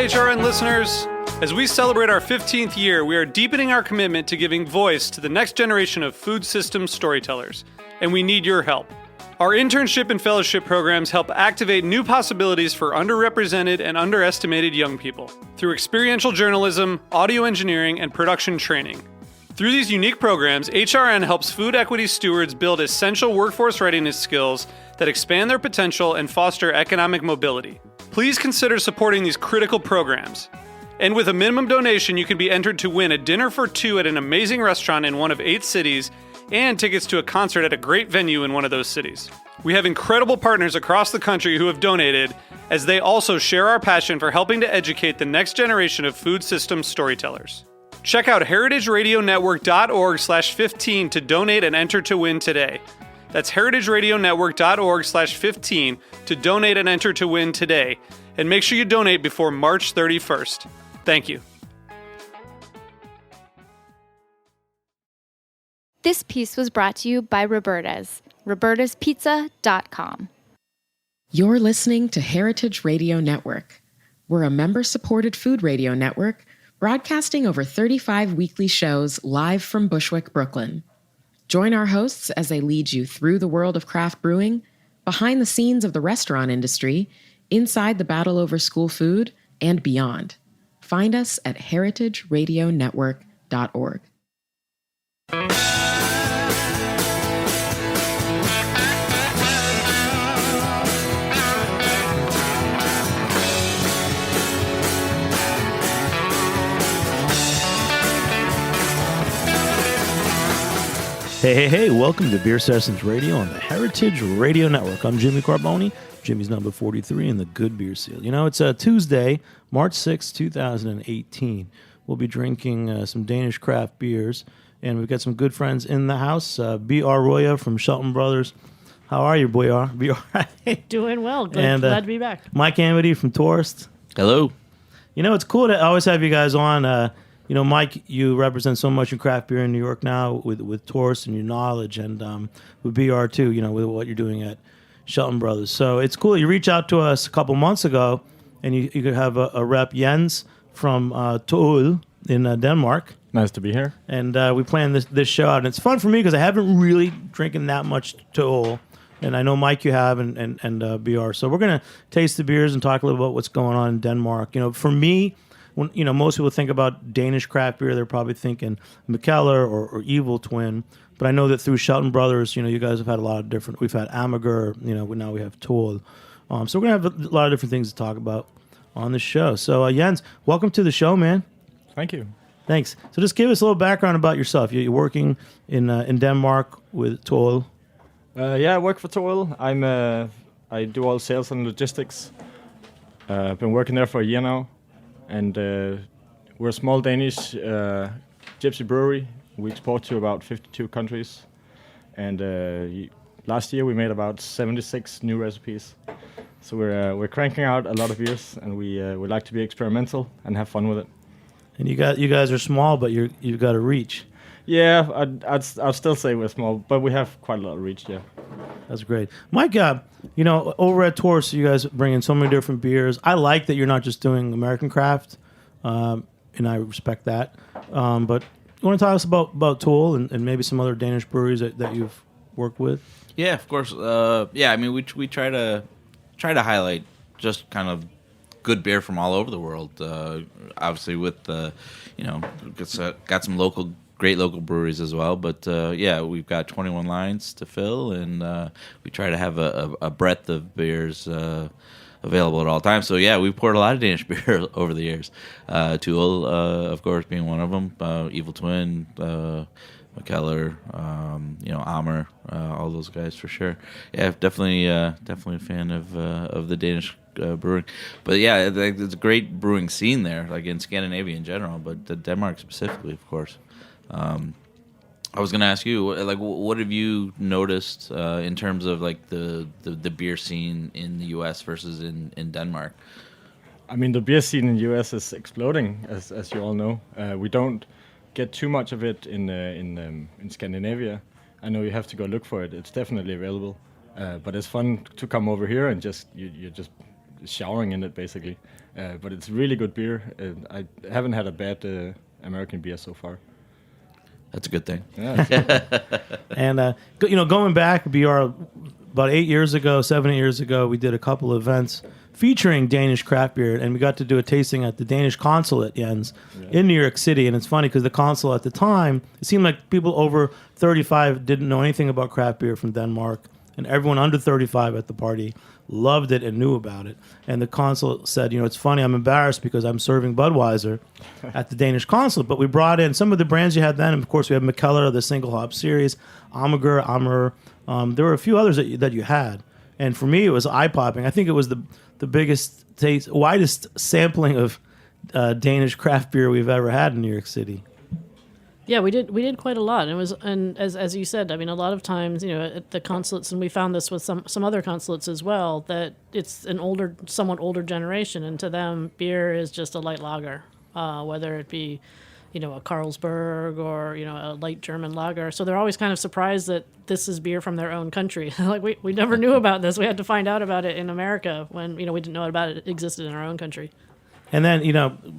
HRN listeners. As we celebrate our 15th year, we are deepening our commitment to giving voice to the next generation of food systems storytellers, and we need your help. Our internship and fellowship programs help activate new possibilities for underrepresented and underestimated young people through experiential journalism, audio engineering, and production training. Through these unique programs, HRN helps food equity stewards build essential workforce readiness skills that expand their potential and foster economic mobility. Please consider supporting these critical programs. And with a minimum donation, you can be entered to win a dinner for two at an amazing restaurant in one of 8 cities and tickets to a concert at a great venue in one of those cities. We have incredible partners across the country who have donated, as they also share our passion for helping to educate the next generation of food systems storytellers. Check out heritageradionetwork.org/15 to donate and enter to win today. That's heritageradionetwork.org/15 to donate and enter to win today. And make sure you donate before March 31st. Thank you. This piece was brought to you by Roberta's, robertaspizza.com. You're listening to Heritage Radio Network. We're a member-supported food radio network broadcasting over 35 weekly shows live from Bushwick, Brooklyn. Join our hosts as they lead you through the world of craft brewing, behind the scenes of the restaurant industry, inside the battle over school food, and beyond. Find us at heritageradionetwork.org. Hey, welcome to Beer Sessions Radio on the Heritage Radio Network. I'm Jimmy Carboni. Jimmy's number 43 in the Good Beer Seal. You know, it's Tuesday, March 6, 2018. We'll be drinking some Danish craft beers, and we've got some good friends in the house. BR Rolya from Shelton Brothers. How are you, BR? Doing well. Glad to be back. Mike Amidei from Torst. Hello. You know, it's cool to always have you guys on. You know, Mike, you represent so much in craft beer in New York now with Torst and your knowledge, and with BR too, you know, with what you're doing at Shelton Brothers. So it's cool. You reached out to us a couple months ago, and you could have a rep, Jens, from Torst in Denmark. Nice to be here. And we planned this show out, and it's fun for me because I haven't really drinking that much Torst, and I know Mike you have, and BR. So we're going to taste the beers and talk a little about what's going on in Denmark. You know, for me, when, you know, most people think about Danish craft beer, they're probably thinking Mikkeller or Evil Twin. But I know that through Shelton Brothers, you know, you guys have had a lot of different. We've had Amager, you know, now we have Torst. So we're gonna have a lot of different things to talk about on the show. So Jens, welcome to the show, man. Thank you. Thanks. So just give us a little background about yourself. You're working in Denmark with Torst. Yeah, I work for Torst. I do all sales and logistics. I've been working there for a year now. And we're a small Danish gypsy brewery. We export to about 52 countries. And last year we made about 76 new recipes. So we're cranking out a lot of beers, and we like to be experimental and have fun with it. And you guys are small, but you've got a reach. Yeah, I'd still say we're small, but we have quite a lot of reach. Yeah, that's great, Mike. You know, over at Torst, you guys bring in so many different beers. I like that you're not just doing American craft, and I respect that. But you want to talk us about Torst and maybe some other Danish breweries that you've worked with? Yeah, of course. Yeah, I mean, we try to highlight just kind of good beer from all over the world. Obviously, with you know, got some great local breweries as well. But yeah, we've got 21 lines to fill, and we try to have a breadth of beers available at all times. So yeah, we've poured a lot of Danish beer over the years. Torst, of course, being one of them. Evil Twin, Mikkeller, you know, Ammer, all those guys for sure. Yeah, definitely a fan of the Danish brewing. But yeah, there's a great brewing scene there, like in Scandinavia in general, but Denmark specifically, of course. I was going to ask you, like, what have you noticed in terms of like the beer scene in the U.S. versus in Denmark? I mean, the beer scene in the U.S. is exploding, as you all know. We don't get too much of it in Scandinavia. I know you have to go look for it. It's definitely available, but it's fun to come over here and you're just showering in it basically. but it's really good beer. I haven't had a bad American beer so far. That's a good thing. Yeah. And going back, BR, about 7 8 years ago, we did a couple of events featuring Danish craft beer, and we got to do a tasting at the Danish consulate, Jens, in New York City. And it's funny because the consul at the time, it seemed like people over 35 didn't know anything about craft beer from Denmark, and everyone under 35 at the party loved it and knew about it. And the consul said, it's funny, I'm embarrassed because I'm serving Budweiser at the Danish consulate, but we brought in some of the brands you had then. And of course, we have Mikkeller, the single hop series, Ammer. There were a few others that you had. And for me, it was eye-popping. I think it was the biggest widest sampling of Danish craft beer we've ever had in New York City. Yeah, we did quite a lot. And as you said, I mean, a lot of times, at the consulates, and we found this with some other consulates as well, that it's an somewhat older generation, and to them, beer is just a light lager, whether it be, a Carlsberg or a light German lager. So they're always kind of surprised that this is beer from their own country. Like we never knew about this. We had to find out about it in America when we didn't know about it. It existed in our own country. And then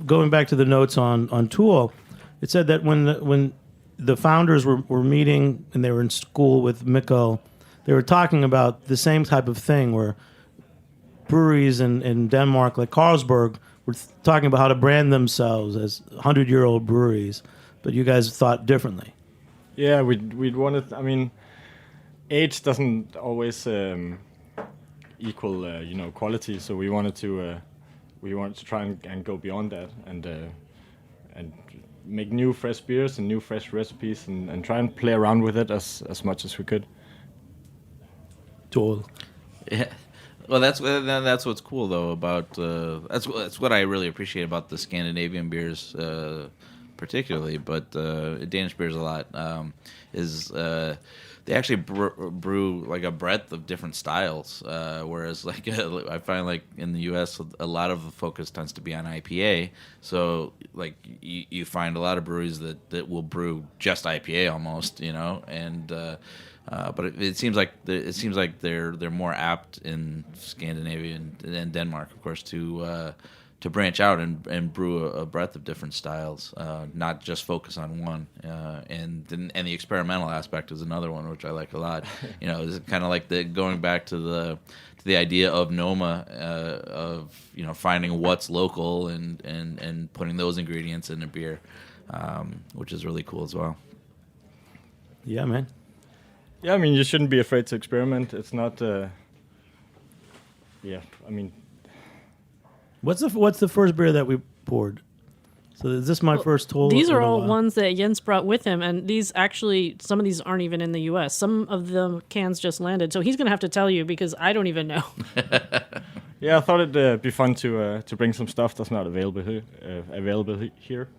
going back to the notes on Tool. It said that when the founders were meeting and they were in school with Mikkel, they were talking about the same type of thing where breweries in Denmark, like Carlsberg, were talking about how to brand themselves as 100-year-old breweries, but you guys thought differently. Yeah, we'd wanted. I mean, age doesn't always equal quality, so we wanted to try and go beyond that and make new fresh beers and new fresh recipes and try and play around with it as much as we could. Tool. Yeah. Well, that's what's cool though about that's what I really appreciate about the Scandinavian beers, particularly, but Danish beers a lot is they actually brew like a breadth of different styles, whereas like I find like in the U.S. a lot of the focus tends to be on IPA. So like you find a lot of breweries that will brew just IPA almost, and but it seems like they're more apt in Scandinavia and Denmark, of course, to branch out and brew a breadth of different styles, not just focus on one. And the experimental aspect is another one which I like a lot. It's kind of like going back to the idea of Noma, of finding what's local and putting those ingredients in a beer, which is really cool as well. Yeah, man. Yeah, I mean, you shouldn't be afraid to experiment. It's not. I mean. What's the first beer that we poured? So is this my first Toll? These are all ones that Jens brought with him, and these actually, some of these aren't even in the U.S. Some of the cans just landed, so he's going to have to tell you because I don't even know. Yeah, I thought it'd be fun to bring some stuff that's not available here.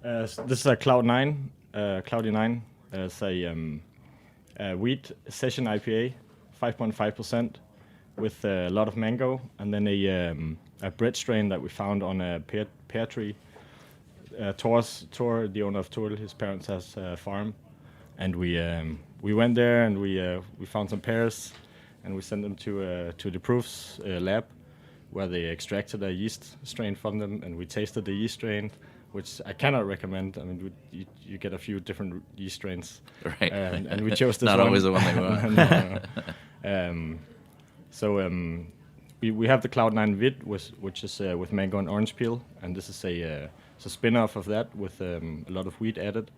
This is a Cloudy 9. It's a wheat session IPA, 5.5%, with a lot of mango, and then a bread strain that we found on a pear tree. Torst, the owner of Torst, his parents has a farm, and we went there and we found some pears, and we sent them to the proofs lab, where they extracted a yeast strain from them, and we tasted the yeast strain, which I cannot recommend. I mean, you get a few different yeast strains, right? And we chose this not one. Always the one they want. So we have the Cloud 9 Vid, which is with mango and orange peel, and this is a spin-off of that with a lot of wheat added,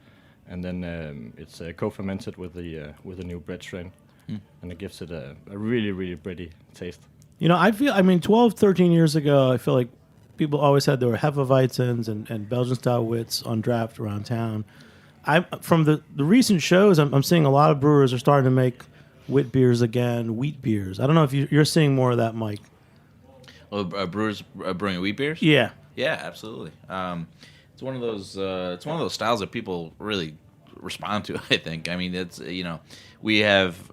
and then it's co-fermented with a new bread strain, and it gives it a really, really bready taste. 12, 13 years ago, I feel like people always had their Hefeweizens and Belgian-style wits on draft around town. From the recent shows, I'm seeing a lot of brewers are starting to make wit beers again, wheat beers. I don't know if you're seeing more of that, Mike. Well, brewers brewing wheat beers? Yeah. Yeah, absolutely. It's one of those styles that people really respond to, I think. I mean, it's we have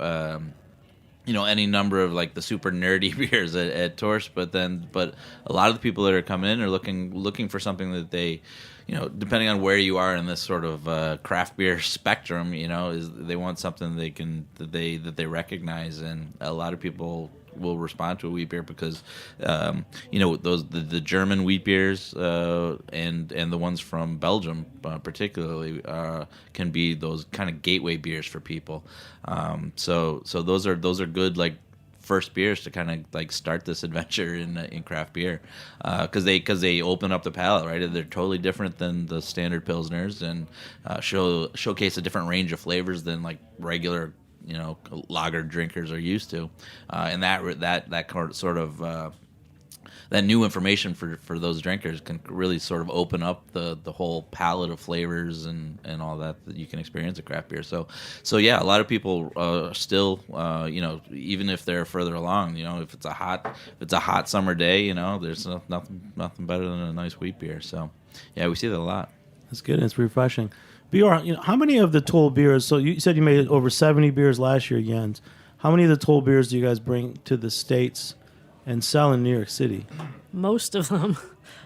any number of like the super nerdy beers at Torst, but a lot of the people that are coming in are looking for something that they, depending on where you are in this sort of craft beer spectrum, is they want something that they recognize, and a lot of people will respond to a wheat beer because those the German wheat beers and the ones from Belgium particularly can be those kind of gateway beers for people. So those are good like first beers to kind of like start this adventure in craft beer because they open up the palate, right? They're totally different than the standard pilsners and showcase a different range of flavors than like regular lager drinkers are used to, and that sort of that new information for those drinkers can really sort of open up the whole palette of flavors and all that you can experience at craft beer. So yeah, a lot of people still, even if they're further along, if it's a hot summer day, there's nothing better than a nice wheat beer. So yeah, we see that a lot. That's good. It's refreshing. BR, how many of the Toll beers? So you said you made over 70 beers last year, Jens. How many of the Toll beers do you guys bring to the States and sell in New York City? Most of them.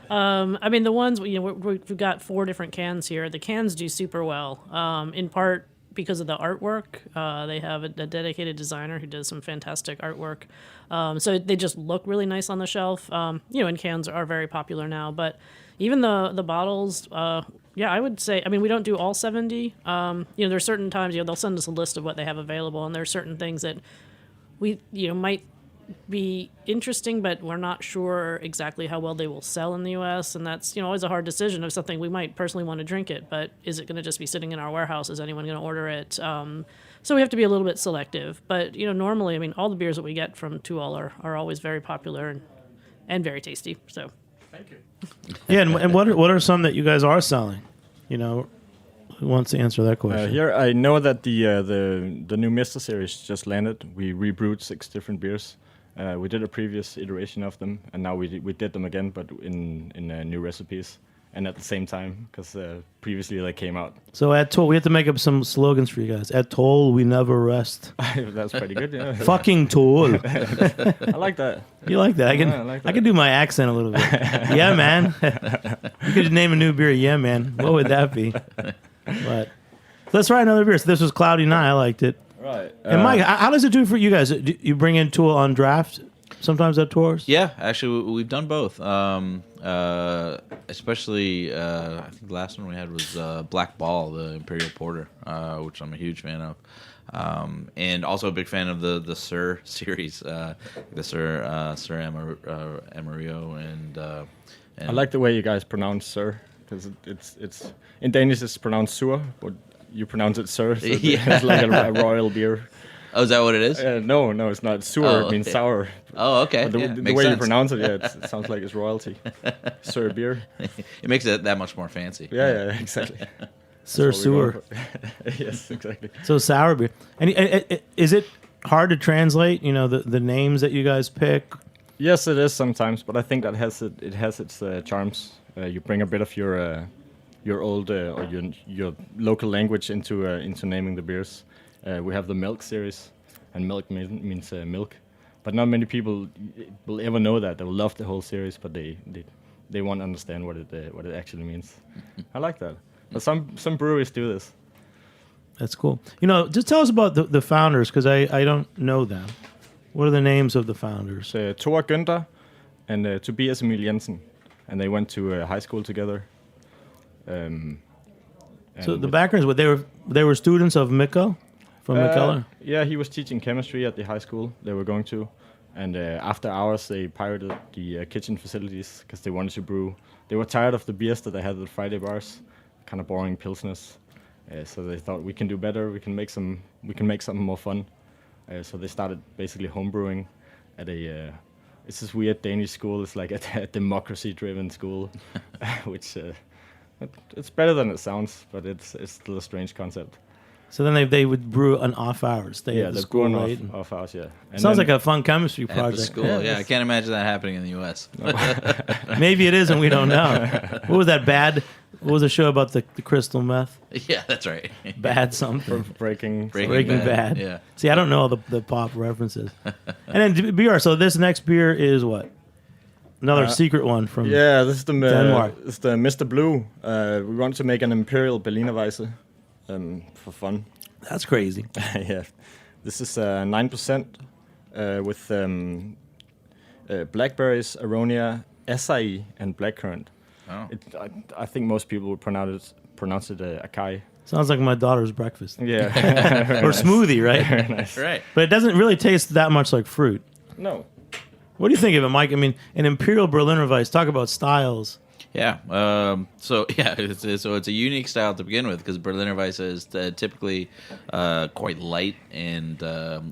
I mean, the ones, we've got 4 different cans here. The cans do super well, in part because of the artwork. They have a dedicated designer who does some fantastic artwork. So they just look really nice on the shelf. And cans are very popular now. But even the bottles, I would say, I mean, we don't do all 70. There's certain times, they'll send us a list of what they have available, and there's certain things that we, might be interesting, but we're not sure exactly how well they will sell in the U.S., and that's, always a hard decision of something we might personally want to drink it, but is it going to just be sitting in our warehouse? Is anyone going to order it? So we have to be a little bit selective. But, normally, I mean, all the beers that we get from Tuol are always very popular and very tasty, so... Thank you. Yeah, and what are some that you guys are selling? Who wants to answer that question? Here, I know that the new Mister series just landed. We rebrewed 6 different beers. We did a previous iteration of them, and now we did them again, but in new recipes and at the same time, because previously they came out. So at Toll, we have to make up some slogans for you guys. At Toll, we never rest. That's pretty good, yeah. Fucking Toll. I like that. You like that? I can do my accent a little bit. Yeah, man. You could name a new beer. Yeah, man. What would that be? But let's try another beer. So this was Cloudy 9. I liked it. Right. And Mike, how does it do for you guys? Do you bring in Tool on draft sometimes at Torst? Yeah, actually, we've done both. Especially, I think the last one we had was Black Ball, the Imperial Porter, which I'm a huge fan of. And also a big fan of the Sir series, the Sir Amarillo, and I like the way you guys pronounce Sir, because it's in Danish it's pronounced Sur, but you pronounce it Sir, so it's like a royal beer. Oh, is that what it is? No, it's not. Sur means sour. Oh, okay. But the way you pronounce it, it sounds like it's royalty. Sir beer. It makes it that much more fancy. Yeah, exactly. Sir Sewer. Yes, exactly. So sour beer. And is it hard to translate? The names that you guys pick. Yes, it is sometimes, but I think that it has its charms. You bring a bit of your old or your local language into naming the beers. We have the Milk series, and milk means milk, but not many people will ever know that. They will love the whole series, but they won't understand what it actually means. I like that. But some breweries do this. That's cool. Just tell us about the founders, because I don't know them. What are the names of the founders? Thor Günther and Tobias Emil Jensen, and they went to high school together. So the background is what they were students of Mikko from McKellar? Yeah, he was teaching chemistry at the high school they were going to, and after hours they pirated the kitchen facilities because they wanted to brew. They were tired of the beers that they had at the Friday bars, kind of boring pilsners. So they thought we can do better. We can make something more fun. So they started basically homebrewing at it's this weird Danish school. It's like a democracy-driven school, which it's better than it sounds, but it's still a strange concept. So then they would brew on off hours. They brew on off hours. Yeah, and sounds like a fun chemistry at project. the school. Yeah, I can't imagine that happening in the U.S. No. Maybe it is, and we don't know. What was that bad? What was the show about the crystal meth? Yeah, that's right. Bad something. Breaking Bad. Yeah. See, I don't know all the pop references. And then BR. So this next beer is what? Another secret one from this is the Denmark. It's the Mr. Blue. We want to make an Imperial Berliner Weisse for fun. That's crazy. Yeah, this is 9%. with blackberries, aronia, acai, and blackcurrant. Oh. I think most people would pronounce it acai. Sounds like my daughter's breakfast. Yeah. Or smoothie, right? Very nice. Right. But it doesn't really taste that much like fruit. No. What do you think of it, Mike? I mean, an Imperial Berliner Weiss, talk about styles. Yeah. It's a unique style to begin with because Berliner Weiss is typically quite light and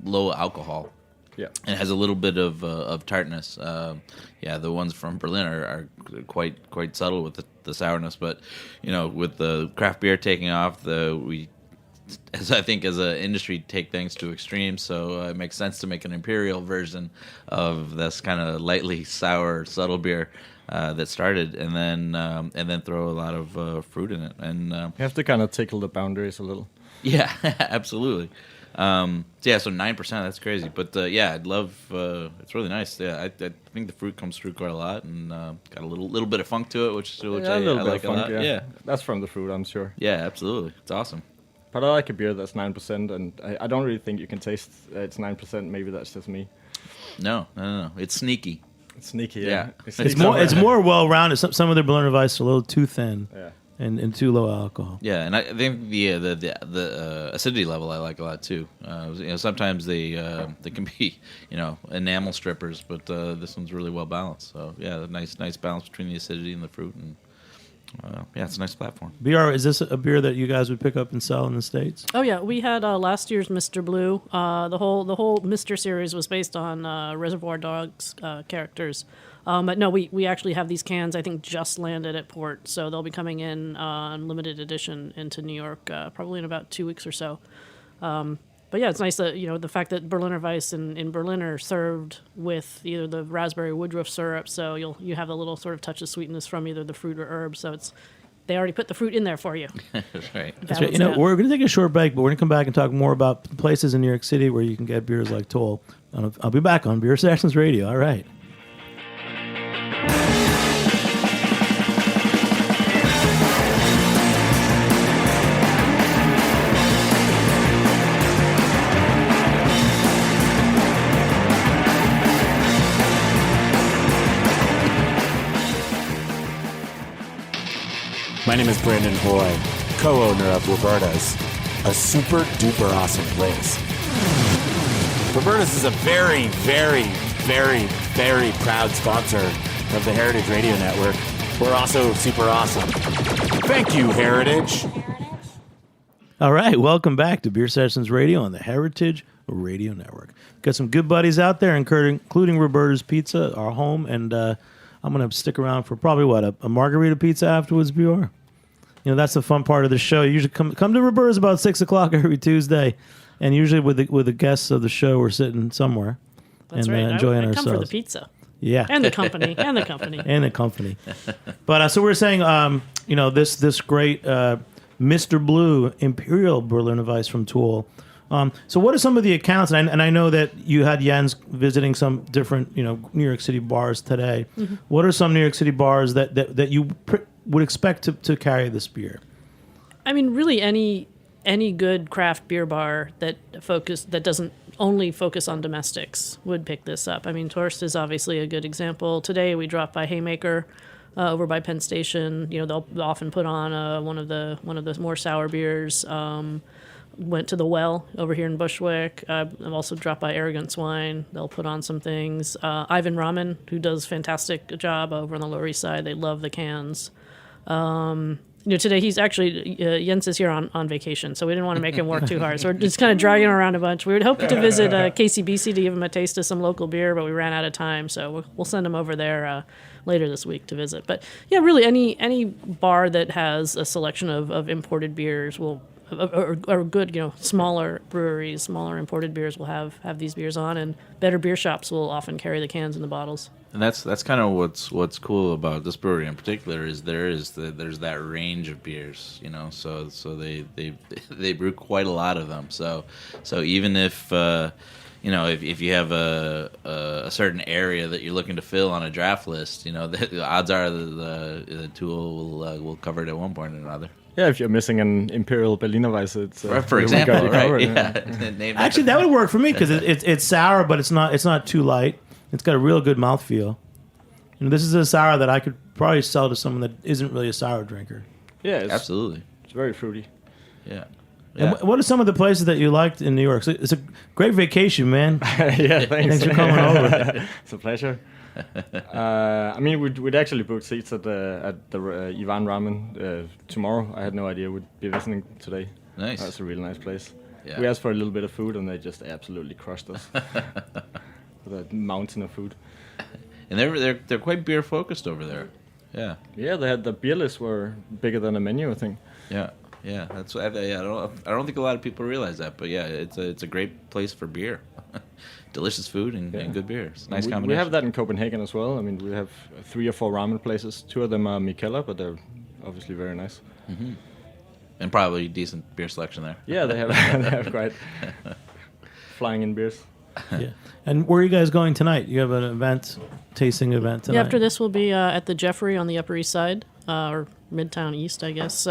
low alcohol. Yeah. It has a little bit of tartness. The ones from Berlin are quite subtle with the sourness, but with the craft beer taking off, as an industry, take things to extremes. So it makes sense to make an imperial version of this kind of lightly sour, subtle beer that started, and then throw a lot of fruit in it. And You have to kind of tickle the boundaries a little. yeah, absolutely. So 9%, that's crazy. But I'd love. It's really nice. Yeah, I think the fruit comes through quite a lot, and got a little bit of funk to it, which A I little bit like of a funk, lot. Yeah, That's from the fruit, I'm sure. yeah, absolutely. It's awesome. But I like a beer that's 9%, and I don't really think you can taste it's 9%. Maybe that's just me. No. It's sneaky. It's sneaky, Yeah. yeah. It's more well-rounded. Some of their Berliner Weiss are a little too thin Yeah. and too low alcohol. Yeah, and I think the acidity level I like a lot too. Sometimes they can be enamel strippers, but this one's really well balanced. So yeah, nice balance between the acidity and the fruit, and it's a nice platform. BR, is this a beer that you guys would pick up and sell in the States? Oh yeah, we had last year's Mr. Blue. The whole Mr. series was based on Reservoir Dogs characters. But no, we actually have these cans, I think, just landed at port. So they'll be coming in on limited edition into New York probably in about 2 weeks or so. But yeah, it's nice that, the fact that Berliner Weiss in Berlin are served with either the raspberry woodruff syrup. So you have a little sort of touch of sweetness from either the fruit or herbs. So they already put the fruit in there for you. Right. That's right. We're going to take a short break, but we're going to come back and talk more about places in New York City where you can get beers like Toll. I'll be back on Beer Sessions Radio. All right. My name is Brandon Hoy, co-owner of Roberta's, a super duper awesome place. Roberta's is a very, very, very, very proud sponsor of the Heritage Radio Network. We're also super awesome. Thank you, Heritage. All right, welcome back to Beer Sessions Radio on the Heritage Radio Network. Got some good buddies out there, including Roberta's Pizza, our home, and I'm going to stick around for probably, a margarita pizza afterwards, BR? That's the fun part of the show. You usually come to Roberta's about 6 o'clock every Tuesday, and usually with the guests of the show, we're sitting somewhere That's and right. enjoying I ourselves. come for the pizza. Yeah. And the company. And the company. And the company. But so we're saying, this great Mr. Blue Imperial Berliner Weiss from Tool. So what are some of the accounts? And I know that you had Jens visiting some different, New York City bars today. Mm-hmm. What are some New York City bars that you would expect to carry this beer? I mean, really any good craft beer bar that doesn't only focus on domestics would pick this up. I mean, Torst is obviously a good example. Today we dropped by Haymaker over by Penn Station. They'll often put on one of the more sour beers. Went to the Well over here in Bushwick. I've also dropped by Arrogant Swine. They'll put on some things. Ivan Ramen, who does fantastic job over on the Lower East Side. They love the cans. Today he's actually, Jens is here on vacation, so we didn't want to make him work too hard. So we're just kind of dragging him around a bunch. We would hope to visit KCBC to give him a taste of some local beer, but we ran out of time, so we'll send him over there later this week to visit. But yeah, really any bar that has a selection of imported beers will, or good, smaller breweries, smaller imported beers will have these beers on, and better beer shops will often carry the cans and the bottles. And that's kind of what's cool about this brewery in particular is there's that range of beers, So they brew quite a lot of them. So even if if you have a certain area that you're looking to fill on a draft list, the odds are the Tool will cover it at one point or another. Yeah, if you're missing an Imperial Berliner Weisse, it's For we got example, you right? covered, Yeah. Name Actually, that would work for me because it's sour, but it's not too light. It's got a real good mouthfeel. This is a sour that I could probably sell to someone that isn't really a sour drinker. Yeah, it's, Absolutely. It's very fruity. Yeah. And what are some of the places that you liked in New York? So it's a great vacation, man. Yeah, thanks. Thanks for coming over. It's a pleasure. I mean, we'd actually booked seats at the Ivan Ramen tomorrow. I had no idea we'd be visiting today. Nice. That's a really nice place. Yeah. We asked for a little bit of food, and they just absolutely crushed us with a mountain of food. And they're quite beer focused over there. Yeah. Yeah, they had the beer lists were bigger than the menu, I think. Yeah. Yeah. That's I don't think a lot of people realize that, but yeah, it's a great place for beer. Delicious food and good beer. It's a nice combination. We have that in Copenhagen as well. I mean, we have 3 or 4 ramen places. 2 of them are Mikkeller, but they're obviously very nice. Mm-hmm. And probably decent beer selection there. Yeah, they have they have quite flying in beers. Yeah. And where are you guys going tonight? You have an tasting event tonight. Yeah, after this, we'll be at the Jeffrey on the Upper East Side, or Midtown East, I guess.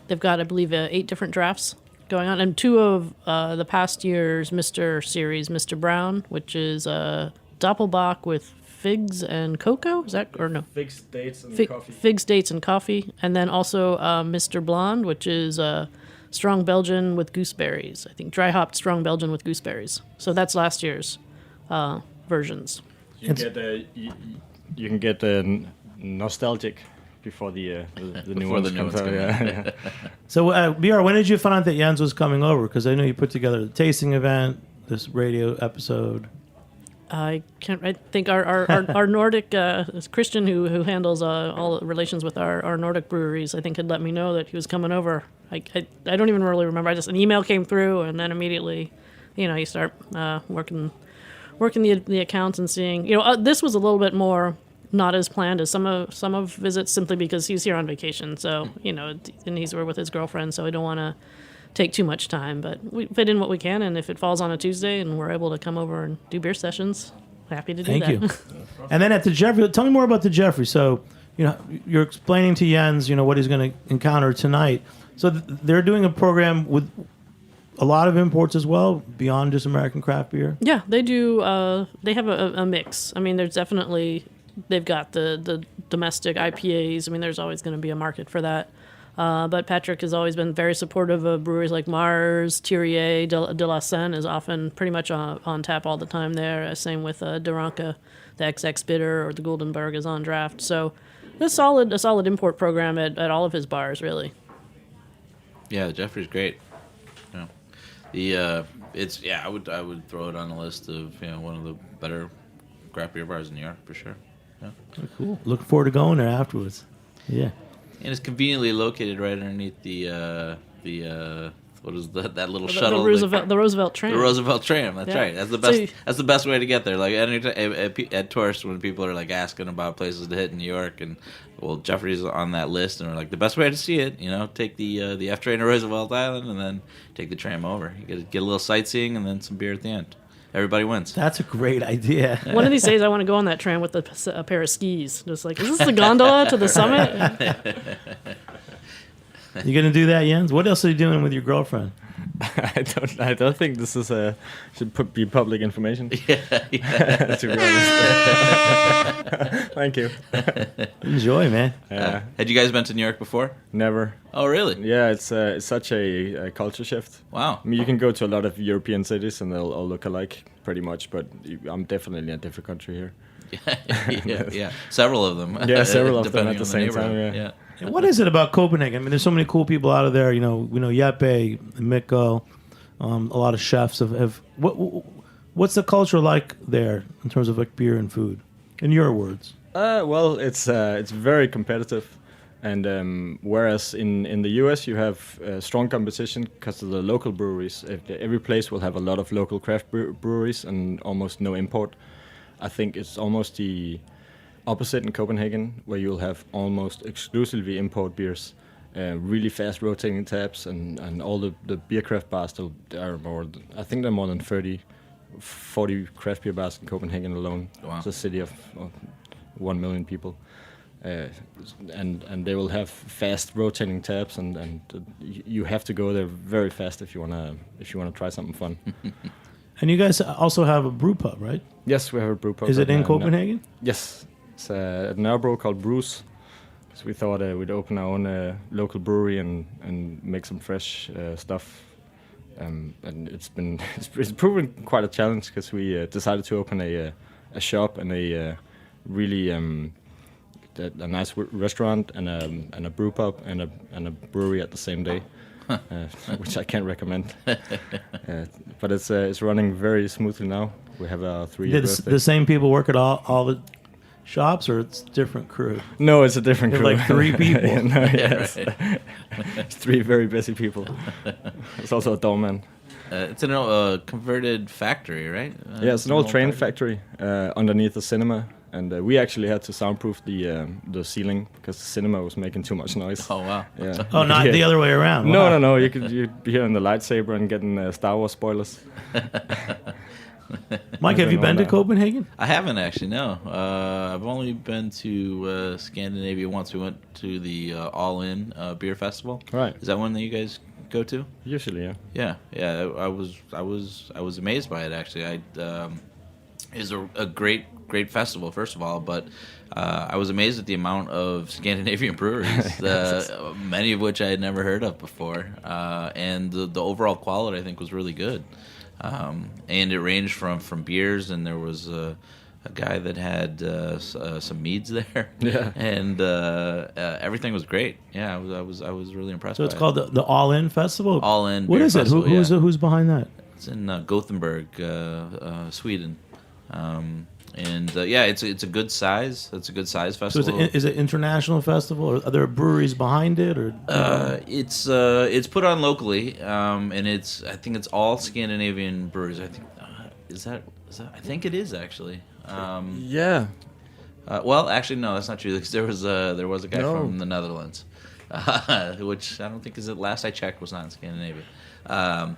They've got, I believe, 8 different drafts going on, and 2 of the past year's Mr. Series, Mr. Brown, which is Doppelbock with figs and cocoa. Is that, or no? Figs, dates, and coffee. Figs, dates, and coffee, and then also Mr. Blonde, which is strong Belgian with gooseberries. I think dry hopped strong Belgian with gooseberries. So that's last year's versions. You can get nostalgic before the new ones comes out. Yeah. So, BR, when did you find out that Jens was coming over? Because I know you put together the tasting event, this radio episode. I think our Nordic Christian who handles all relations with our Nordic breweries, I think, had let me know that he was coming over. I don't even really remember. An email came through, and then immediately, you start working the accounts and seeing. This was a little bit more not as planned as some of visits, simply because he's here on vacation. So and he's with his girlfriend, so I don't want to take too much time, but we fit in what we can, and if it falls on a Tuesday and we're able to come over and do beer sessions, happy to do that. Thank you. And then at the Jeffrey, tell me more about the Jeffrey. So, you're explaining to Jens, what he's going to encounter tonight. So they're doing a program with a lot of imports as well, beyond just American craft beer? Yeah, they do. They have a mix. I mean, there's definitely, they've got the domestic IPAs. I mean, there's always going to be a market for that. But Patrick has always been very supportive of breweries like Mars, Thierry, de la Seine is often pretty much on tap all the time there. Same with Duranca, the XX Bitter, or the Goldenberg is on draft. So a solid import program at all of his bars, really. Yeah, Jeffrey's great. I would throw it on the list of one of the better craft beer bars in New York for sure. Yeah. Oh, cool. Looking forward to going there afterwards. Yeah. And it's conveniently located right underneath the what is that little shuttle? The Roosevelt tram. The Roosevelt tram. That's right. That's the best. That's the best way to get there. Like at Torst, when people are like asking about places to hit in New York, and Jeffrey's on that list, and we're like, the best way to see it, take the F train to Roosevelt Island, and then take the tram over. You get a little sightseeing, and then some beer at the end. Everybody wins. That's a great idea. One of these days, I want to go on that tram with a pair of skis. Just like, is this the gondola to the summit? You gonna do that, Jens? What else are you doing with your girlfriend? I don't think this is should be public information. Yeah. To be honest. Thank you. Enjoy, man. Had you guys been to New York before? Never. Oh, really? Yeah, it's such a culture shift. Wow. I mean, you can go to a lot of European cities and they'll all look alike pretty much, but I'm definitely in a different country here. Yeah. Several of them. Yeah, several of them at the same time. Yeah. And what is it about Copenhagen? I mean, there's so many cool people out of there. We know Jeppe, Mikko, a lot of chefs have. What's the culture like there in terms of like beer and food? In your words. Well, it's very competitive, and whereas in the US you have strong competition because of the local breweries. Every place will have a lot of local craft breweries and almost no import. I think it's almost the opposite in Copenhagen, where you'll have almost exclusively import beers, really fast rotating taps, and all the beer craft bars. There are more. I think there are more than 40 craft beer bars in Copenhagen alone. Wow. It's a city of 1 million people, and they will have fast rotating taps, and you have to go there very fast if you wanna try something fun. And you guys also have a brew pub, right? Yes, we have a brew pub. Is it in Copenhagen? Yes, it's at Nørrebro called Brews. So we thought we'd open our own local brewery and make some fresh stuff. And it's proven quite a challenge because we decided to open a shop and a really a nice restaurant and a brew pub and a brewery at the same day, which I can't recommend. But it's running very smoothly now. We have our 3-year birthday. The same people work at all the shops, or it's different crew? No, it's a different crew. Like 3 people. Yeah, no, yes. It's 3 very busy people. It's also a doorman. It's a converted factory, right? Yeah, it's an old train factory underneath the cinema, and we actually had to soundproof the ceiling because the cinema was making too much noise. Oh wow! Yeah. Oh, not the other way around. Wow. No. You'd be hearing the lightsaber and getting Star Wars spoilers. Mike, have you been to Copenhagen? I haven't actually. No, I've only been to Scandinavia once. We went to the All In beer festival. Right. Is that one that you guys go to? Usually, yeah. Yeah. I was amazed by it actually. It's a great festival first of all, but I was amazed at the amount of Scandinavian breweries, many of which I had never heard of before, and the overall quality I think was really good. And it ranged from beers, and there was a guy that had some meads there. Yeah. And everything was great. Yeah, I was really impressed. So it's by called the All In Festival. All In. What Beer is it? Festival, Who's behind that? It's in Gothenburg, Sweden. It's a good size. It's a good size So festival. is it an international festival, or are there breweries behind it, or? It's put on locally, and I think it's all Scandinavian breweries. I think is that I think it is actually. Yeah. Well, actually, no, that's not true. Because there was a guy from the Netherlands, which I don't think is the last I checked was not in Scandinavia.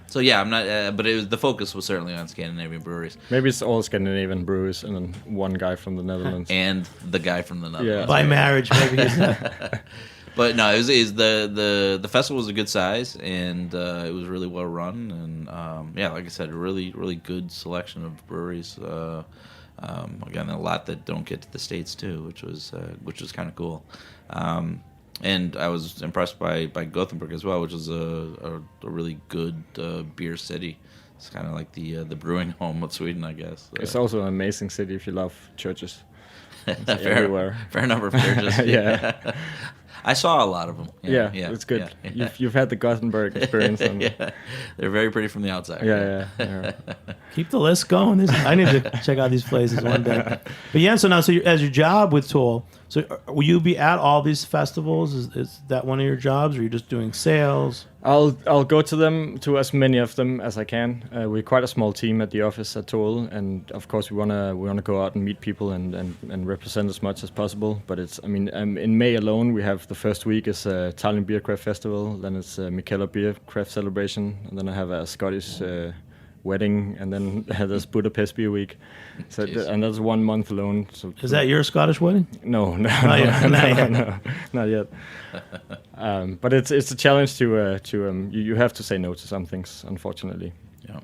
So yeah, I'm not. But the focus was certainly on Scandinavian breweries. Maybe it's all Scandinavian breweries and then one guy from the Netherlands. And the guy from the Netherlands. Yeah. By marriage, maybe. But no, it was the festival was a good size, and it was really well run, and like I said, a really good selection of breweries. Again, a lot that don't get to the States too, which was kind of cool. And I was impressed by Gothenburg as well, which is a really good beer city. It's kind of like the brewing home of Sweden, I guess. It's also an amazing city if you love churches. Everywhere. Fair number of churches. Yeah. I saw a lot of them. Yeah, it's good. Yeah. You've had the Gothenburg experience. And Yeah, they're very pretty from the outside. Yeah. Keep the list going. I need to check out these places one day. But yeah, so now, as your job with Toll, so will you be at all these festivals? Is that one of your jobs, or are you just doing sales? I'll go to as many of them as I can. We're quite a small team at the office at Toll, and of course we wanna go out and meet people and represent as much as possible. But in May alone we have the first week is Tallinn Beer Craft Festival, then it's Mikkeller Beer Craft Celebration, and then I have a Scottish wedding, and then there's Budapest Beer Week. So and that's 1 month alone. So Is that your Scottish wedding? No, Not yet. not yet. But it's a challenge to you have to say no to some things, unfortunately. Yeah.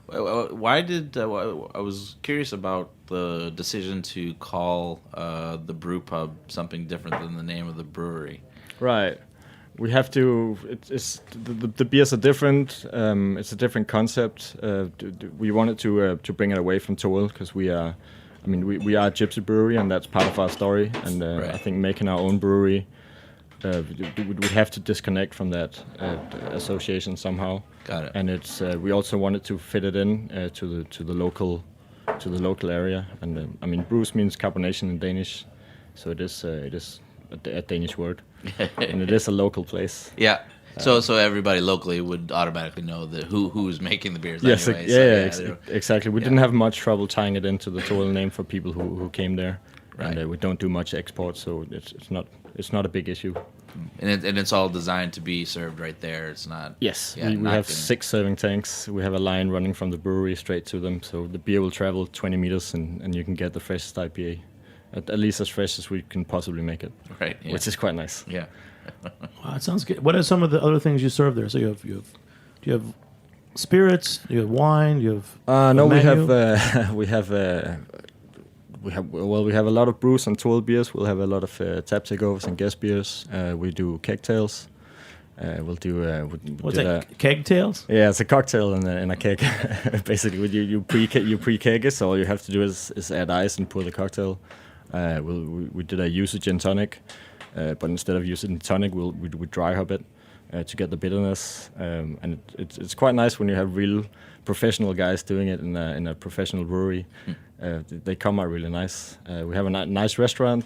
Why did I was curious about the decision to call the brew pub something different than the name of the brewery? Right. We have to. The beers are different. It's a different concept. We wanted to bring it away from Toll because we are. We are a gypsy brewery, and that's part of our story. And Right. I think making our own brewery, we have to disconnect from that association somehow. Got it. And it's we also wanted to fit it in to the local area. And brews means carbonation in Danish, so it is a Danish word, and it is a local place. Yeah. So everybody locally would automatically know who's making the beers. Yes, anyway. exactly. We didn't have much trouble tying it into the Toll name for people who came there, Right. and we don't do much export, so it's not a big issue. And it's all designed to be served right there. It's not. Yes, Yeah, we not have gonna- 6 serving tanks. We have a line running from the brewery straight to them, so the beer will travel 20 meters, and you can get the freshest IPA at least as fresh as we can possibly make it. Right. Yeah. Which is quite nice. Yeah. Wow, that sounds good. What are some of the other things you serve there? So do you have spirits? Do you have wine? Do you have no, we menu? have we have a lot of brews and toll beers. We'll have a lot of tap takeovers and guest beers. We do kegtails. We'll do. What's that? Keg tails? Yeah, it's a cocktail in a keg. Basically, you pre-keg it, so all you have to do is add ice and pour the cocktail. We did a yuzu gin tonic, but instead of using tonic, we dry hop it to get the bitterness. And it's quite nice when you have real professional guys doing it in a professional brewery. They come out really nice. We have a nice restaurant.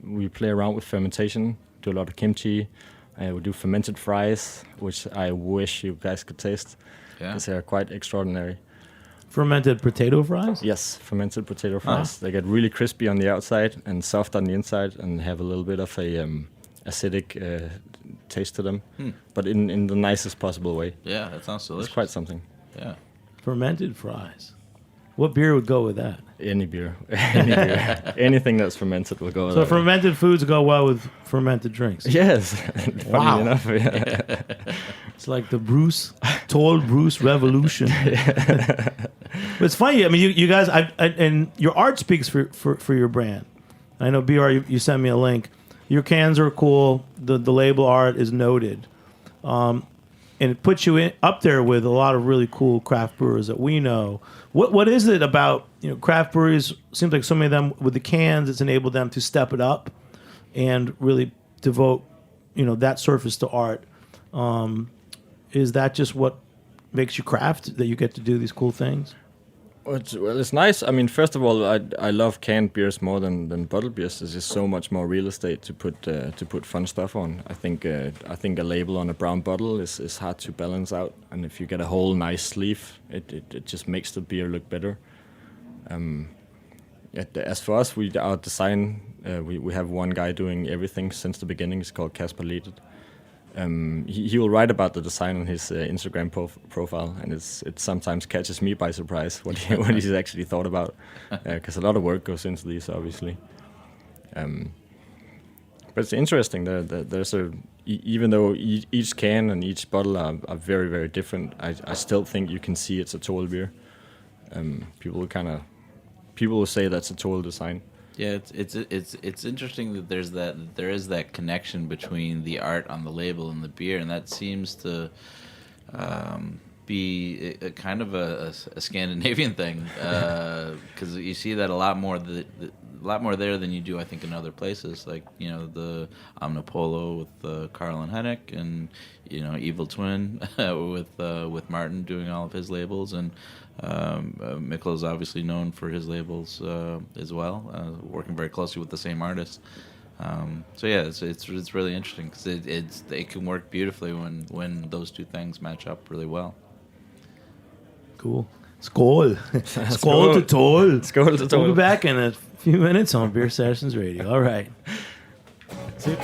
We play around with fermentation, do a lot of kimchi. We do fermented fries, which I wish you guys could taste, because they're quite extraordinary. Fermented potato fries? Yes, fermented potato fries. They get really crispy on the outside and soft on the inside, and have a little bit of a acidic taste to them, but in the nicest possible way. Yeah, that sounds delicious. It's quite something. Yeah. Fermented fries. What beer would go with that? Any beer. Anything that's fermented will go with So that. fermented foods go well with fermented drinks. Yes. Wow. Funny enough, yeah. It's like the Tall Bruce revolution. But it's funny. I mean, you guys, and your art speaks for your brand. I know BR, you sent me a link. Your cans are cool. The label art is noted. And it puts you up there with a lot of really cool craft brewers that we know. What is it about craft breweries? Seems like so many of them with the cans, it's enabled them to step it up and really devote that surface to art. Is that just what makes you craft, that you get to do these cool things? Well, it's nice. I mean, first of all, I love canned beers more than bottled beers. There's just so much more real estate to put fun stuff on. I think a label on a brown bottle is hard to balance out, and if you get a whole nice sleeve, it just makes the beer look better. As for us, our design, we have one guy doing everything since the beginning. It's called Kasper Ledet. He will write about the design on his Instagram profile, and it sometimes catches me by surprise what he's actually thought about, because a lot of work goes into these, obviously. But it's interesting that there's even though each can and each bottle are very, very different, I still think you can see it's a Toll beer. People will say that's a Toll design. Yeah, it's interesting that there is that connection between the art on the label and the beer, and that seems to be a kind of a Scandinavian thing, because you see that a lot more there than you do, I think, in other places, like the Omnipolo with Carl and Hennek, and Evil Twin with Martin doing all of his labels, and Mikkel is obviously known for his labels as well, working very closely with the same artists. So yeah, it's really interesting, because it can work beautifully when those two things match up really well. Cool. Skål. Skål to Toll. Skål to Toll. We'll be back in a few minutes on Beer Sessions Radio. All right. That's it.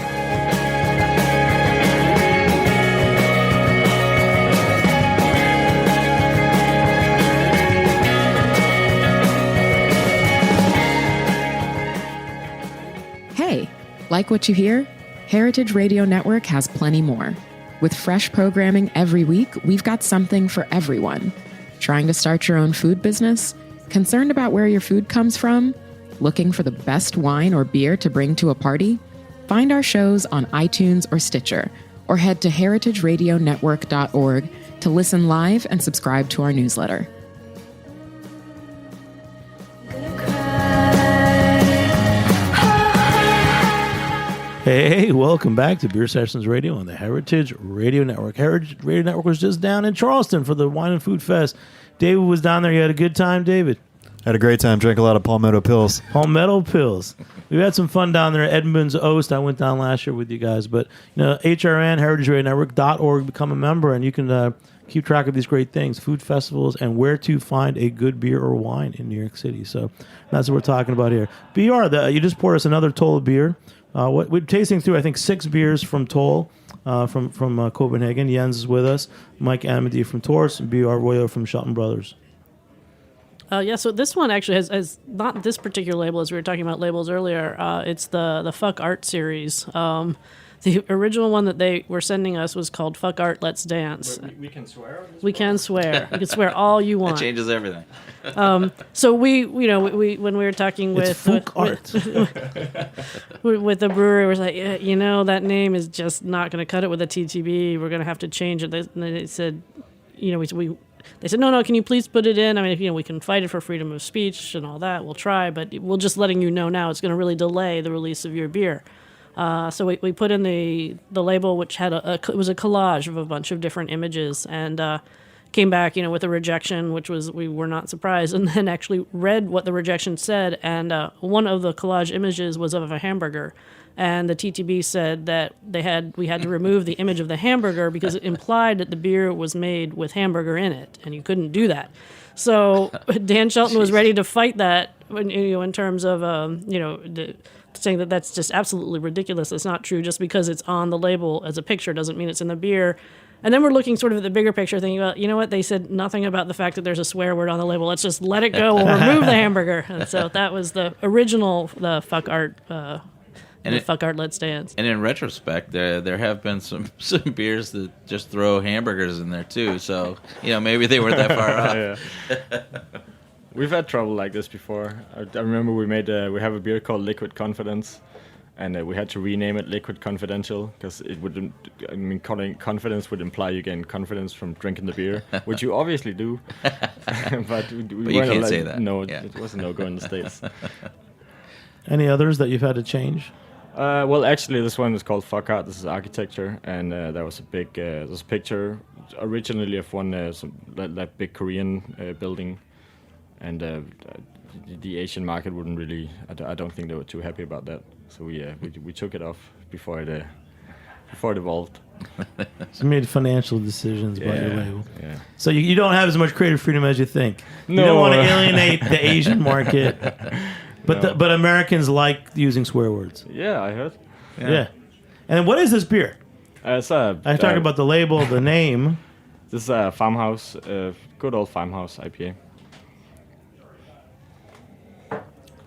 Hey, like what you hear? Heritage Radio Network has plenty more. With fresh programming every week, we've got something for everyone. Trying to start your own food business? Concerned about where your food comes from? Looking for the best wine or beer to bring to a party? Find our shows on iTunes or Stitcher, or head to heritageradionetwork.org to listen live and subscribe to our newsletter. Hey, welcome back to Beer Sessions Radio on the Heritage Radio Network. Heritage Radio Network was just down in Charleston for the Wine and Food Fest. David was down there. You had a good time, David? Had a great time. Drank a lot of Palmetto Pills. Palmetto Pills. We had some fun down there at Edmund's Oast. I went down last year with you guys. But, HRN, heritageradionetwork.org, become a member, and you can keep track of these great things, food festivals, and where to find a good beer or wine in New York City. So that's what we're talking about here. BR, you just poured us another Toll beer. We're tasting through, I think, 6 beers from Toll, from Copenhagen. Jens is with us, Mike Amidei from Torst, and BR Rolya from Shelton Brothers. Yeah, so this one actually has not this particular label, as we were talking about labels earlier. It's the Fuck Art series. The original one that they were sending us was called Fuck Art, Let's Dance. We can swear on this We can swear. You can swear all you That want. changes everything. So we when we were talking It's with folk art. with the brewery, was like, yeah, that name is just not going to cut it with a TTB. We're going to have to change it. They said, they said, no, can you please put it in? I mean, we can fight it for freedom of speech and all that. We'll try, but we're just letting you know now it's going to really delay the release of your beer. So we put in the label, which had it was a collage of a bunch of different images, and came back, with a rejection, which was, we were not surprised, and then actually read what the rejection said, and one of the collage images was of a hamburger. And the TTB said that we had to remove the image of the hamburger because it implied that the beer was made with hamburger in it, and you couldn't do that. So Dan Shelton was ready to fight that, in terms of saying that that's just absolutely ridiculous. It's not true. Just because it's on the label as a picture doesn't mean it's in the beer. And then we're looking sort of at the bigger picture, thinking about, what, they said nothing about the fact that there's a swear word on the label. Let's just let it go. We'll remove the hamburger. And so that was the original, the Fuck Art. Fuck Art, Let's Dance. And in retrospect, there have been some beers that just throw hamburgers in there too. So maybe they weren't that far off. We've had trouble like this before. I remember we have a beer called Liquid Confidence, and we had to rename it Liquid Confidential because it wouldn't. Calling it confidence would imply you gain confidence from drinking the beer, which you obviously do. But you can't say that. No, yeah. It was a no-go in the States. Any others that you've had to change? Well, actually, this one is called Fuck Art. This is architecture, and there was a big. There's a picture originally of one that big Korean building. And the Asian market wouldn't really. I don't think they were too happy about that. So we took it off before it evolved. So you made financial decisions about your label. Yeah. So you don't have as much creative freedom as you think. No. You don't want to alienate the Asian market. But but Americans like using swear words. Yeah, I heard. Yeah. And then what is this beer? I talk about the label, the name. This is a farmhouse, good old farmhouse IPA.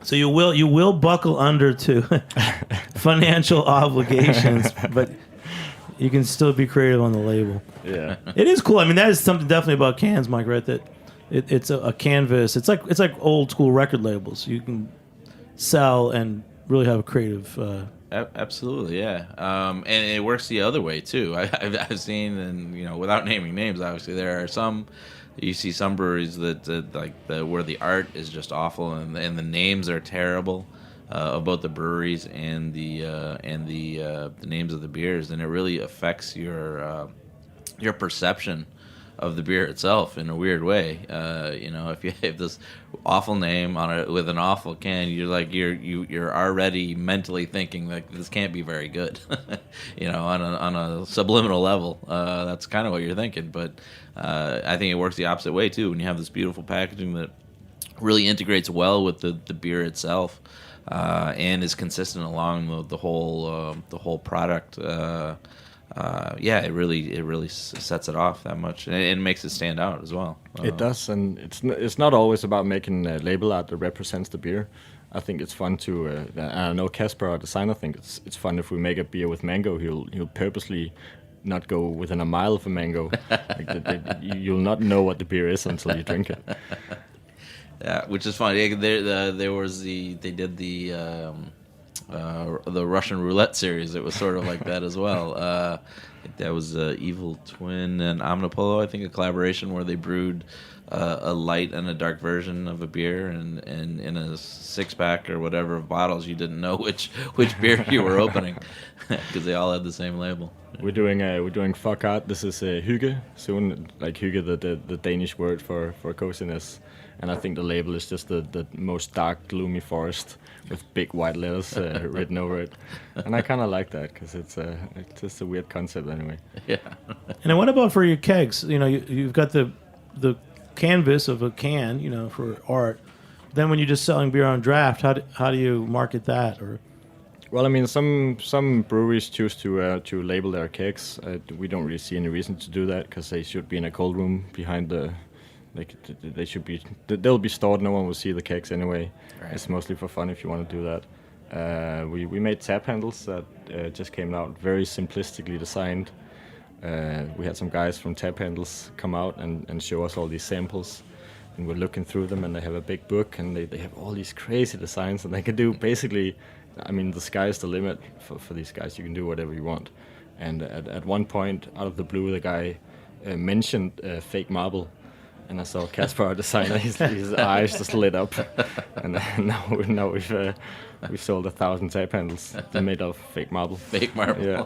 So you will buckle under to financial obligations, but you can still be creative on the label. Yeah, it is cool. I mean, that is something definitely about cans, Mike. Right? That it's a canvas. It's like old school record labels. You can sell and really have a creative. Absolutely, yeah. And it works the other way too. I've seen, and without naming names, obviously there are some. You see some breweries that where the art is just awful and the names are terrible of both the breweries and the names of the beers, and it really affects your perception of the beer itself in a weird way. If you have this awful name with an awful can, you're already mentally thinking like this can't be very good. On a subliminal level, that's kind of what you're thinking. But I think it works the opposite way too. When you have this beautiful packaging that really integrates well with the beer itself and is consistent along the whole product. It really sets it off that much, and it makes it stand out as well. It does, and it's not always about making a label art that represents the beer. I think it's fun to. I know Casper, our designer, thinks it's fun if we make a beer with mango. He'll purposely not go within a mile of a mango. You'll not know what the beer is until you drink it. Yeah, which is funny. They did the Russian roulette series. It was sort of like that as well. That was Evil Twin and Omnipolo, I think, a collaboration where they brewed a light and a dark version of a beer, and in a 6-pack or whatever of bottles, you didn't know which beer you were opening because they all had the same label. We're doing Fuck Art. This is hygge soon, like hygge, the Danish word for coziness. And I think the label is just the most dark, gloomy forest with big white letters written over it. And I kind of like that because it's just a weird concept anyway. Yeah. And then what about for your kegs? You've got the canvas of a can, for art. Then when you're just selling beer on draft, how do you market that? Or well, I mean, some breweries choose to label their kegs. We don't really see any reason to do that because they should be in a cold room behind the They should be. They'll be stored. No one will see the kegs anyway. Right. It's mostly for fun if you want to do that. We made tap handles that just came out very simplistically designed. We had some guys from Tap Handles come out and show us all these samples, and we're looking through them, and they have a big book, and they have all these crazy designs, and they can do basically, I mean, the sky's the limit for these guys. You can do whatever you want. And at one point, out of the blue, the guy mentioned fake marble, and I saw Kasper, our designer, his eyes just lit up, and now we've sold 1,000 tap handles. They're made of fake marble. Fake marble. Yeah.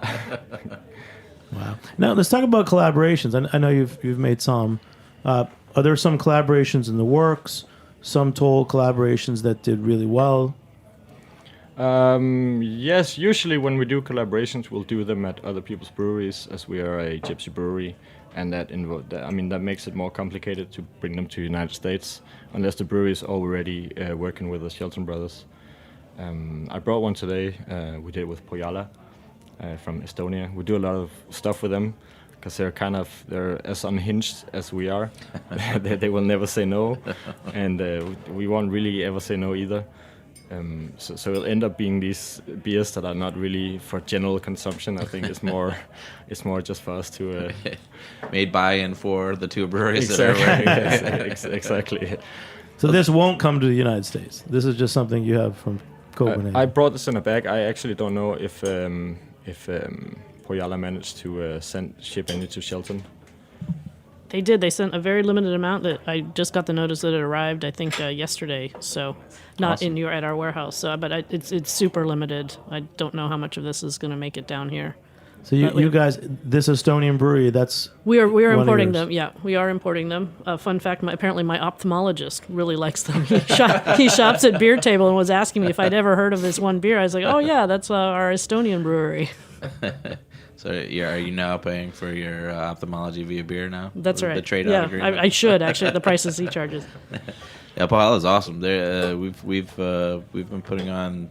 Wow. Now let's talk about collaborations. I know you've made some. Are there some collaborations in the works? Some toll collaborations that did really well? Yes, usually when we do collaborations, we'll do them at other people's breweries, as we are a gypsy brewery, and that makes it more complicated to bring them to the United States, unless the brewery is already working with the Shelton Brothers. I brought one today. We did with Pojala from Estonia. We do a lot of stuff with them because they're as unhinged as we are. they will never say no, and we won't really ever say no either. So it'll end up being these beers that are not really for general consumption. I think it's more just for us to made by and for the two breweries exactly, that are yes, exactly. So this won't come to the United States. This is just something you have from Copenhagen. I brought this in a bag. I actually don't know if Pojala managed to ship any to Shelton. They did. They sent a very limited amount. That I just got the notice that it arrived, I think, yesterday. So, not Awesome. at our warehouse. So, but it's super limited. I don't know how much of this is going to make it down here. So you guys, this Estonian brewery, that's We are one of importing yours. them. Yeah, we are importing them. Fun fact: apparently my ophthalmologist really likes them. He shops at Beer Table and was asking me if I'd ever heard of this one beer. I was like, oh yeah, that's our Estonian brewery. So are you now paying for your ophthalmology via beer now? That's right. The trade-out agreement? I should actually at the prices he charges. Yeah, Pojala is awesome. We've been putting on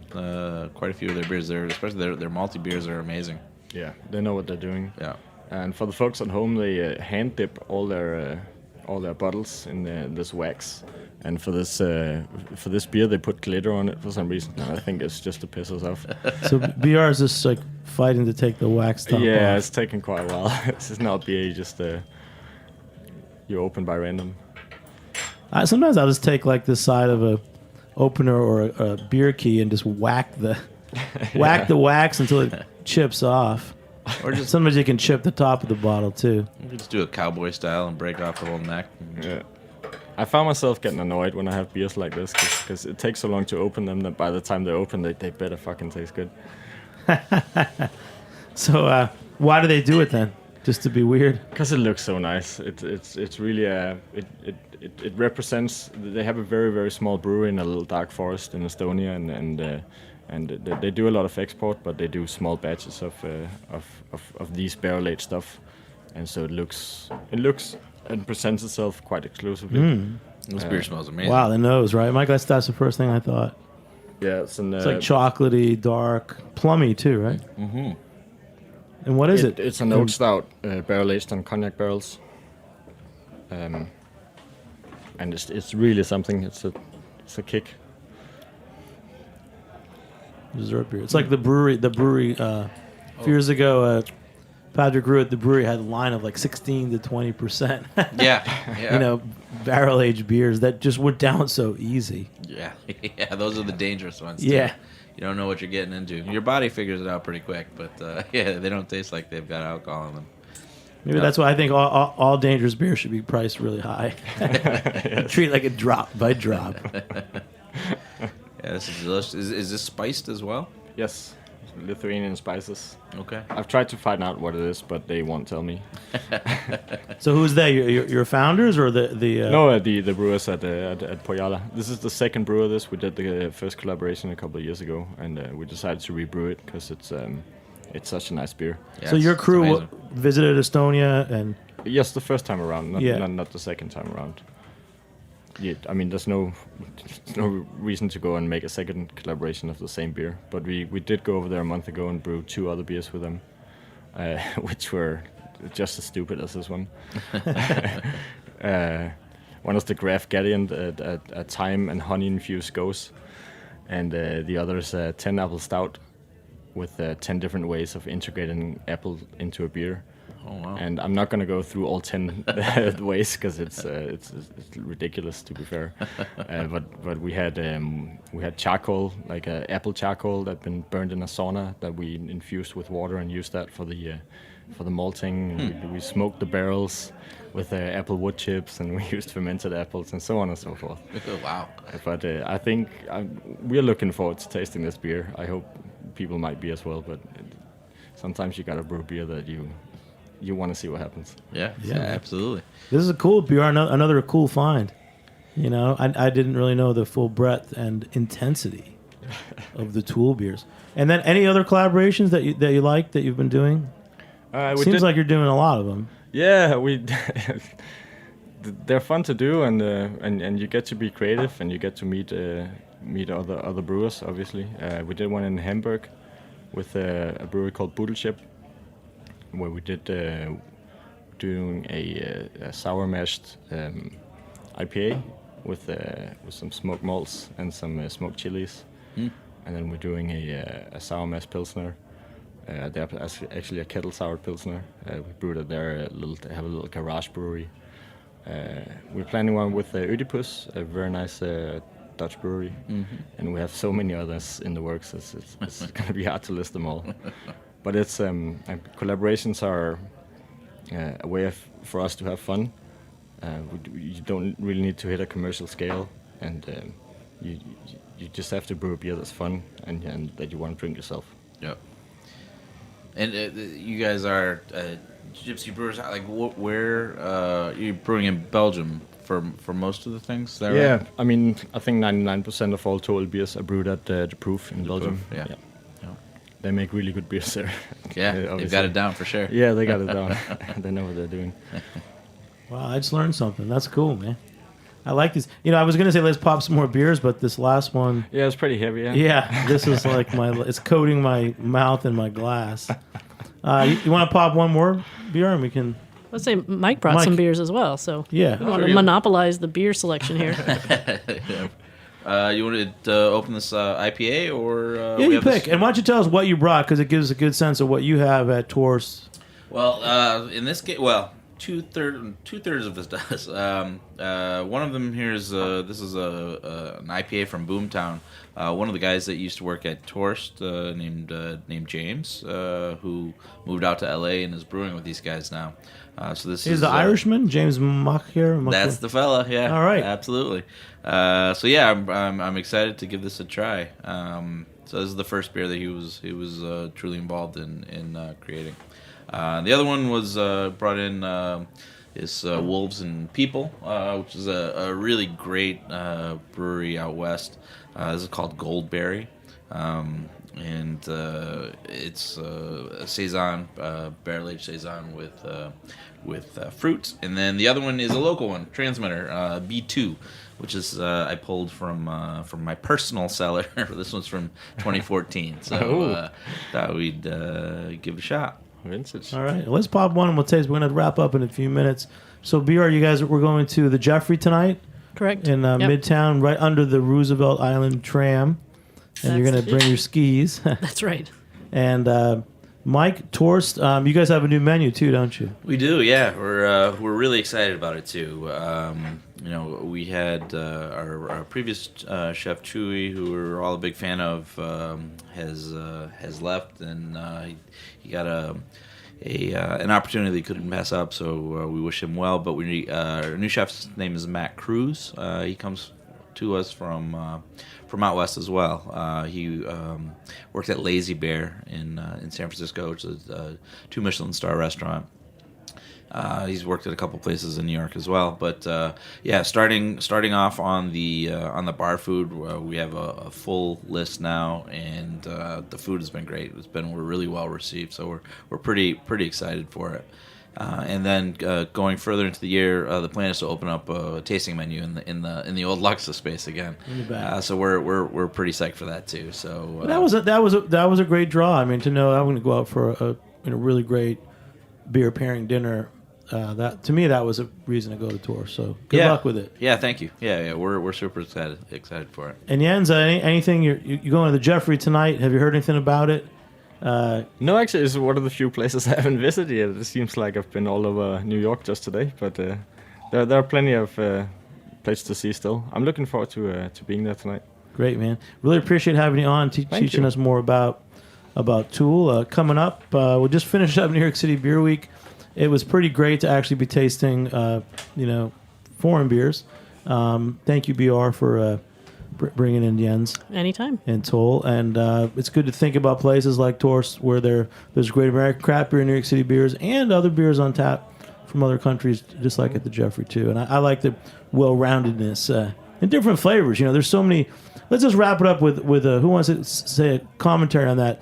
quite a few of their beers. Especially their malty beers are amazing. Yeah, they know what they're doing. Yeah. And for the folks at home, they hand dip all their bottles in this wax. And for this beer, they put glitter on it for some reason. And I think it's just to piss us off. So BR is just like fighting to take the wax top Yeah, off. it's taken quite a while. This is not beer. You open by random. Sometimes I'll just take like the side of a opener or a beer key and just whack the wax until it chips off. Or just Sometimes you can chip the top of the bottle too. you could just do a cowboy style and break off the whole neck. Yeah. I found myself getting annoyed when I have beers like this because it takes so long to open them that by the time they open, they better fucking taste good. So why do they do it then? Just to be weird? Because it looks so nice. It's really it represents. They have a very, very small brewery in a little dark forest in Estonia, and they do a lot of export, but they do small batches of these barrel aged stuff, and so it looks and presents itself quite exclusively. This beer smells amazing. Wow, the nose, right? Mike, that's the first thing I thought. Yeah, it's It's like chocolatey, dark, plummy too, right? Mm-hmm. And what is it? It's an oat stout, barrel aged on cognac barrels, and it's really something. It's a kick. Dessert beer. It's like the brewery. A few years ago, Patrick Grew at the brewery had a line of like 16 to 20%. Yeah. Barrel aged beers that just went down so easy. Yeah. Yeah, those are the dangerous ones. Too. Yeah. You don't know what you're getting into. Your body figures it out pretty quick, but they don't taste like they've got alcohol in them. Maybe that's why I think all dangerous beer should be priced really high. Treat it like a drop by drop. Yeah, this is delicious. Is this spiced as well? Yes, Lithuanian spices. Okay. I've tried to find out what it is, but they won't tell me. So who's they? Your founders or the No, the brewers at Pojala. This is the second brew of this. We did the first collaboration a couple of years ago, and we decided to rebrew it because it's such a nice beer. Yeah, So your it's crew amazing. visited Estonia and Yes, the first time around, Yeah. not the second time around. Yeah, I mean, there's no reason to go and make a second collaboration of the same beer. But we did go over there a month ago and brew 2 other beers with them, which were just as stupid as this one. one is the Graf Gradient, a thyme and honey infused gose, and the other is a 10 apple stout with 10 different ways of integrating apple into a beer. Oh, wow. And I'm not going to go through all 10 ways because it's ridiculous, to be fair. But we had charcoal, like apple charcoal that been burned in a sauna that we infused with water and used that for the malting. We smoked the barrels with apple wood chips, and we used fermented apples and so on and so forth. Wow. But I think we're looking forward to tasting this beer. I hope people might be as well. But sometimes you got to brew beer that you want to see what happens. Yeah, absolutely. This is a cool beer, another cool find. You know, I didn't really know the full breadth and intensity of the Tool beers. And then any other collaborations that you like that you've been doing? Seems like you're doing a lot of them. Yeah, they're fun to do, and you get to be creative, and you get to meet other brewers. Obviously, we did one in Hamburg with a brewery called Budelship, where we did doing a sour mashed IPA with some smoked malts and some smoked chilies, and then we're doing a sour mash pilsner. They're actually a kettle soured pilsner. We brewed it there. They have a little garage brewery. We're planning one with Oedipus, a very nice Dutch brewery, and we have so many others in the works. It's going to be hard to list them all. But it's collaborations are a way for us to have fun. You don't really need to hit a commercial scale, and you just have to brew a beer that's fun and that you want to drink yourself. Yep. And you guys are Gypsy Brewers. Like, where you're brewing in Belgium for most of the things? Is that right? I mean, I think 99% of all Tool beers are brewed at the Proof in Belgium. Yeah. They make really good beers there. Yeah, they've got it down for sure. Yeah, they got it down. They know what they're doing. Wow, I just learned something. That's cool, man. I like these. You know, I was going to say let's pop some more beers, but this last one... Yeah, it's pretty heavy, yeah. Yeah, this is like it's coating my mouth and my glass. You want to pop one more beer and we can... Let's say Mike brought some beers as well, so yeah. we want to monopolize the beer selection here. You wanted to open this IPA or... you pick. And why don't you tell us what you brought, because it gives a good sense of what you have at Torst. Well, in this case, two-thirds of this does. One of them here is this is an IPA from Boomtown. One of the guys that used to work at Torst, named James, who moved out to LA and is brewing with these guys now. So this is the Irishman, James Macher. That's the fella. Yeah. All right. Absolutely. So yeah, I'm excited to give this a try. So this is the first beer that he was truly involved in creating. The other one was brought in is Wolves and People, which is a really great brewery out west. This is called Goldberry, and it's a saison, barrel-aged saison with fruit. And then the other one is a local one, Transmitter, B2, which is I pulled from my personal cellar. This one's from 2014, so thought we'd give it a shot. Vintage. All right, let's pop one and we'll taste. We're going to wrap up in a few minutes. So, BR, you guys, we're going to the Jeffrey tonight. Correct. In Midtown, right under the Roosevelt Island tram. And you're going to bring your skis. That's right. And Mike, Torst, you guys have a new menu too, don't you? We do, yeah. We're really excited about it too. We had our previous chef Chewy, who we're all a big fan of, has left, and he got an opportunity that he couldn't pass up. So we wish him well. But our new chef's name is Matt Cruz. He comes to us from out west as well. He worked at Lazy Bear in San Francisco, which is a 2 Michelin star restaurant. He's worked at a couple places in New York as well. But starting off on the bar food, we have a full list now, and the food has been great. We're really well received, so we're pretty excited for it. And then going further into the year, the plan is to open up a tasting menu in the old Luxa space again. So we're pretty psyched for that too. So that was a great draw. I mean, to know I'm going to go out for a really great beer pairing dinner that to me that was a reason to go to Torst. So good luck with it. Yeah, thank you. Yeah, we're super excited for it. And Jens, anything you're going to the Jeffrey tonight? Have you heard anything about it? No, actually, it's one of the few places I haven't visited yet. It seems like I've been all over New York just today, but there are plenty of places to see still. I'm looking forward to being there tonight. Great, man. Really appreciate having you on, teaching us more about Tool. Coming up, we'll just finish up New York City Beer Week. It was pretty great to actually be tasting, foreign beers. Thank you, BR, for bringing in Jens. Anytime. And Toll. And it's good to think about places like Torst where there's great American craft beer, New York City beers, and other beers on tap from other countries, just like at the Jeffrey, too. And I like the well-roundedness and different flavors. There's so many. Let's just wrap it up with who wants to say a commentary on that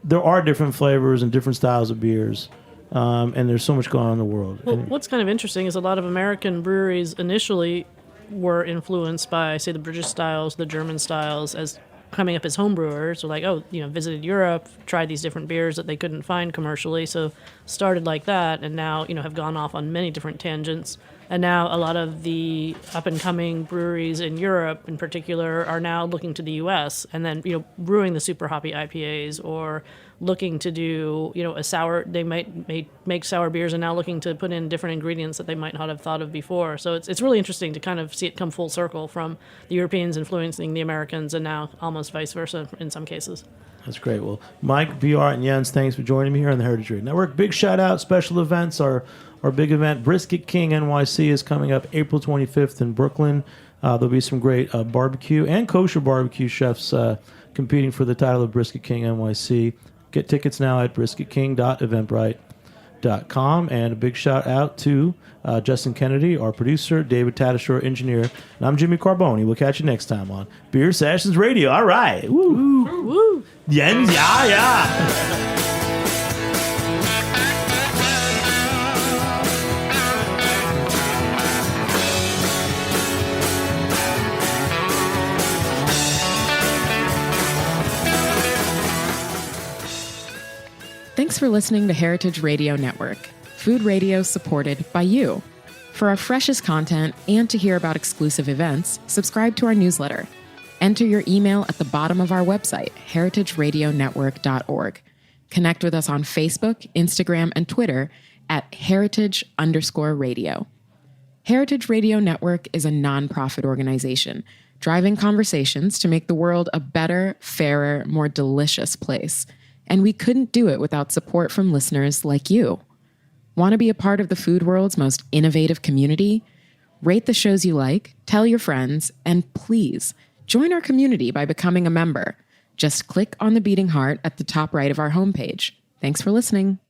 there are different flavors and different styles of beers. And there's so much going on in the world. Well, what's kind of interesting is a lot of American breweries initially were influenced by, say, the British styles, the German styles, as coming up as home brewers. So visited Europe, tried these different beers that they couldn't find commercially, so started like that, and now, have gone off on many different tangents. And now a lot of the up-and-coming breweries in Europe, in particular, are now looking to the U.S. and then, brewing the super hoppy IPAs, or looking to do, a sour. They might make sour beers and now looking to put in different ingredients that they might not have thought of before. So it's really interesting to kind of see it come full circle from the Europeans influencing the Americans, and now almost vice versa in some cases. That's great. Well, Mike, BR, and Jens, thanks for joining me here on the Heritage Radio Network. Big shout out, special events. Our big event, Brisket King NYC, is coming up April 25th in Brooklyn. There'll be some great barbecue and kosher barbecue chefs competing for the title of Brisket King NYC. Get tickets now at brisketking.eventbrite.com. And a big shout out to Justin Kennedy, our producer, David Tadashore, engineer. And I'm Jimmy Carboni. We'll catch you next time on Beer Sessions Radio. All right. Woo. Woo. Jens, yeah. Thanks for listening to Heritage Radio Network, food radio supported by you. For our freshest content and to hear about exclusive events, subscribe to our newsletter. Enter your email at the bottom of our website, heritageradionetwork.org. Connect with us on Facebook, Instagram, and Twitter at heritage_radio. Heritage Radio Network is a nonprofit organization driving conversations to make the world a better, fairer, more delicious place. And we couldn't do it without support from listeners like you. Want to be a part of the food world's most innovative community? Rate the shows you like, tell your friends, and please join our community by becoming a member. Just click on the beating heart at the top right of our homepage. Thanks for listening.